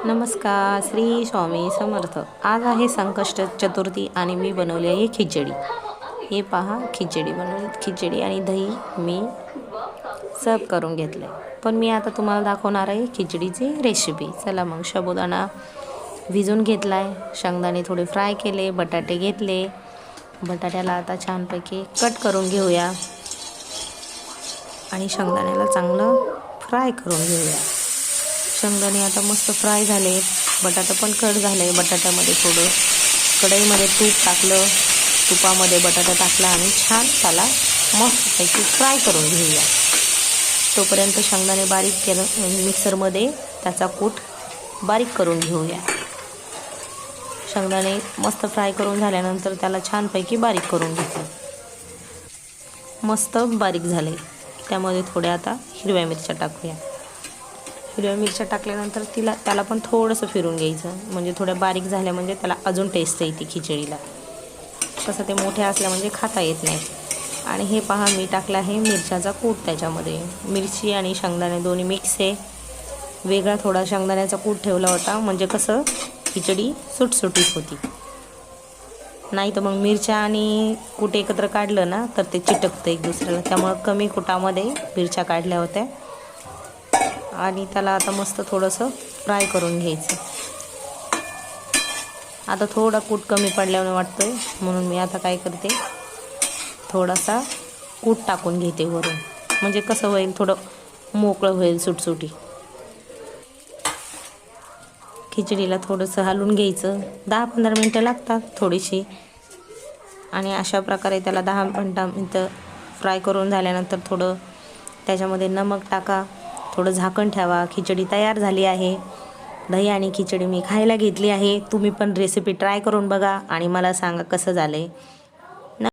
नमस्कार, श्री स्वामी समर्थ. आज आहे संकष्ट चतुर्थी आणि मी बनवली आहे खिचडी. हे पहा, खिचडी बनवली. खिचडी आणि दही मी सर्व करून घेतले. पण मी आता तुम्हाला दाखवणार आहे खिचडीची रेसिपी. चला मग, साबुदाणा भिजून घेतला आहे, शेंगदाणे थोडे फ्राय केले, बटाटे घेतले. बटाट्याला आता छानपैकी कट करून घेऊया आणि शेंगदाण्याला चांगलं फ्राय करून घेऊया. शेंगदाणे आता मस्त फ्राय झाले, बटाटा पण कट झाले. बटाट्यामध्ये थोडं कढईमध्ये तूप टाकलं, तुपामध्ये बटाटा टाकला आणि छान त्याला मस्तपैकी फ्राय करून घेऊया. तोपर्यंत शेंगदाणे बारीक केलं, मिक्सरमध्ये त्याचा कूट बारीक करून घेऊया. शेंगदाणे मस्त फ्राय करून झाल्यानंतर त्याला छानपैकी बारीक करून घेतलं. मस्त बारीक झाले. त्यामध्ये थोड्या आता हिरव्या मिरच्या टाकूया. हिरव्या मिरच्या टाकल्यानंतर त्याला पण थोडंसं फिरून घ्यायचं, म्हणजे थोड्या बारीक झाल्या म्हणजे त्याला अजून टेस्ट येते खिचडीला. तसं ते मोठे असल्या म्हणजे खाता येत नाही. आणि हे पहा, मी टाकला आहे मिरच्याचा कूट त्याच्यामध्ये. मिरची आणि शेंगदाणे दोन्ही मिक्स आहे. वेगळा थोडा शेंगदाण्याचा कूट ठेवला होता, म्हणजे कसं खिचडी सुटसुटीत होती. नाही तर मग मिरच्या आणि कूट एकत्र काढलं ना तर ते चिटकतं एक दुसऱ्याला. त्यामुळं कमी कुटामध्ये मिरच्या काढल्या होत्या आणि त्याला आता मस्त थोडंसं फ्राय करून घ्यायचं. आता थोडा कूट कमी पडल्याने वाटतंय, म्हणून मी आता काय करते, थोडासा कूट टाकून घेते वरून, म्हणजे कसं होईल, थोडं मोकळं होईल सुटसुटी. खिचडीला थोडंसं हलवून घ्यायचं. 10-15 मिनटं लागतात थोडीशी. आणि अशा प्रकारे त्याला 10-15 मिनटं फ्राय करून झाल्यानंतर थोडं त्याच्यामध्ये नमक टाका, थोडं झाकण ठेवा. खिचडी तयार झाली आहे. दही आणि खिचडी मी खायला घेतली आहे. तुम्ही पण रेसिपी ट्राय करून बघा आणि मला सांगा कसं झालं आहे.